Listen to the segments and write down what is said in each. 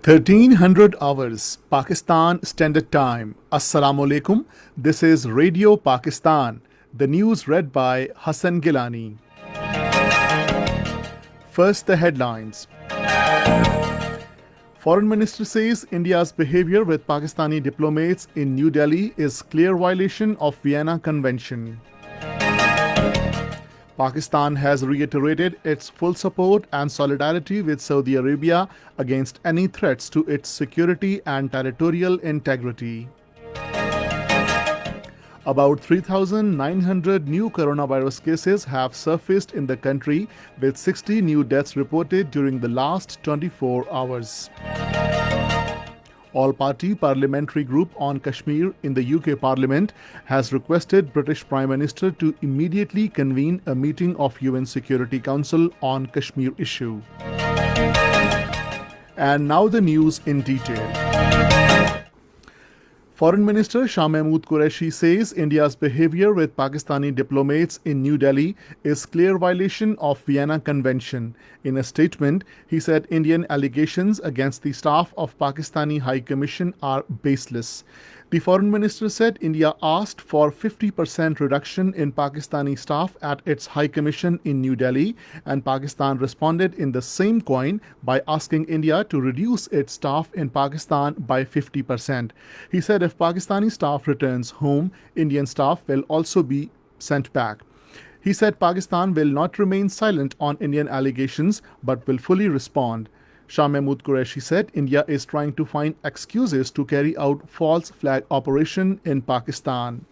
1300 hours Pakistan Standard Time. Assalamu alaikum. This is Radio Pakistan. The news read by Hassan Gilani. First, the headlines. Foreign Minister says India's behavior with Pakistani diplomats in New Delhi is clear violation of Vienna Convention. Pakistan has reiterated its full support and solidarity with Saudi Arabia against any threats to its security and territorial integrity. About 3,900 new coronavirus cases have surfaced in the country, with 60 new deaths reported during the last 24 hours. All-party parliamentary group on Kashmir in the UK Parliament has requested British Prime Minister to immediately convene a meeting of UN Security Council on Kashmir issue. And now the news in detail. Foreign Minister Shah Mahmood Qureshi says India's behavior with Pakistani diplomats in New Delhi is clear violation of Vienna Convention. In a statement, he said Indian allegations against the staff of Pakistani High Commission are baseless. The Foreign Minister said India asked for 50% reduction in Pakistani staff at its High Commission in New Delhi, and Pakistan responded in the same coin by asking India to reduce its staff in Pakistan by 50%. He said if Pakistani staff returns home, Indian staff will also be sent back. He said Pakistan will not remain silent on Indian allegations but will fully respond. Shah Mahmood Qureshi said India is trying to find excuses to carry out false flag operation in Pakistan.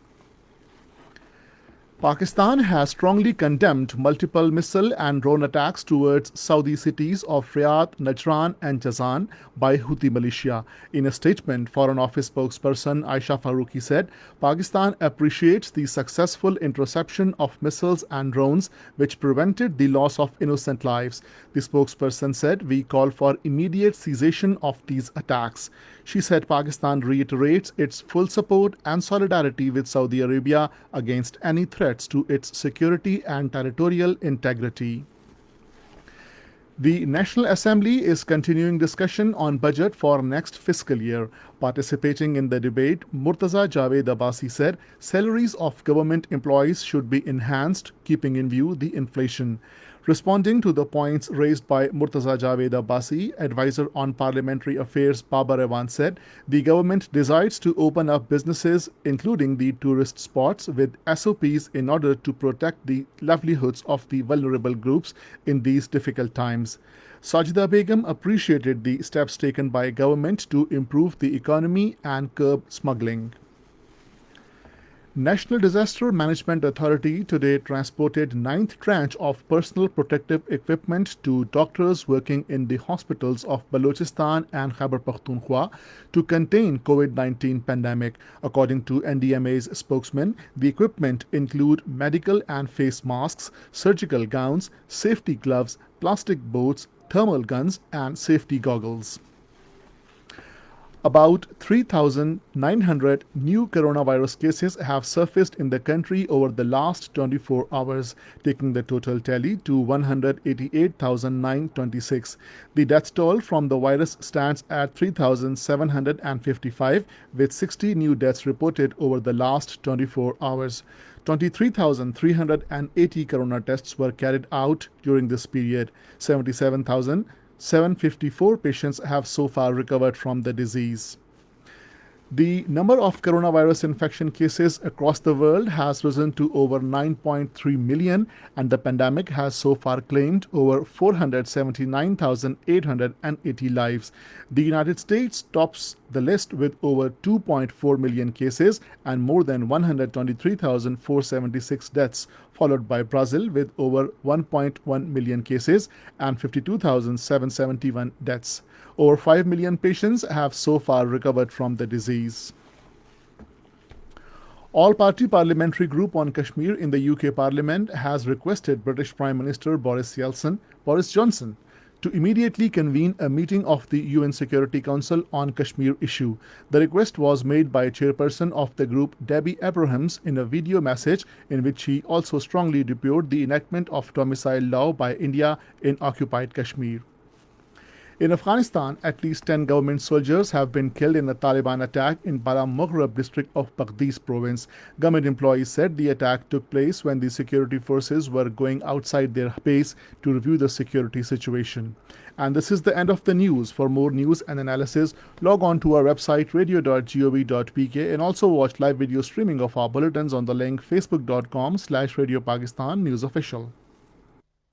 Pakistan has strongly condemned multiple missile and drone attacks towards Saudi cities of Riyadh, Najran and Jazan by Houthi militia. In a statement, Foreign Office spokesperson Aisha Faruqi said Pakistan appreciates the successful interception of missiles and drones which prevented the loss of innocent lives. The spokesperson said we call for immediate cessation of these attacks. She said Pakistan reiterates its full support and solidarity with Saudi Arabia against any threats to its security and territorial integrity. The National Assembly is continuing discussion on budget for next fiscal year. Participating in the debate, Murtaza Javed Abbasi said salaries of government employees should be enhanced, keeping in view the inflation. Responding to the points raised by Murtaza Javed Abbasi, advisor on parliamentary affairs Babar Evan said the government decides to open up businesses, including the tourist spots, with SOPs in order to protect the livelihoods of the vulnerable groups in these difficult times. Sajida Begum appreciated the steps taken by government to improve the economy and curb smuggling. National Disaster Management Authority today transported ninth tranche of personal protective equipment to doctors working in the hospitals of Balochistan and Khyber Pakhtunkhwa to contain COVID-19 pandemic. According to NDMA's spokesman, the equipment include medical and face masks, surgical gowns, safety gloves, plastic boats, thermal guns and safety goggles. About 3,900 new coronavirus cases have surfaced in the country over the last 24 hours, taking the total tally to 188,926. The death toll from the virus stands at 3,755, with 60 new deaths reported over the last 24 hours. 23,380 corona tests were carried out during this period. 77,754 patients have so far recovered from the disease. The number of coronavirus infection cases across the world has risen to over 9.3 million, and the pandemic has so far claimed over 479,880 lives. The United States tops the list with over 2.4 million cases and more than 123,476 deaths, followed by Brazil with over 1.1 million cases and 52,771 deaths. Over 5 million patients have so far recovered from the disease. All-party parliamentary group on Kashmir in the UK Parliament has requested British Prime Minister Boris Johnson to immediately convene a meeting of the UN Security Council on Kashmir issue. The request was made by chairperson of the group Debbie Abrahams in a video message in which she also strongly deplored the enactment of domicile law by India in occupied Kashmir. In Afghanistan, at least 10 government soldiers have been killed in a Taliban attack in Bala Mughrab district of Baghdis province. Government employees said the attack took place when the security forces were going outside their base to review the security situation. And this is the end of the news. For more news and analysis, log on to our website radio.gov.pk and also watch live video streaming of our bulletins on the link facebook.com/Radio Pakistan News Official.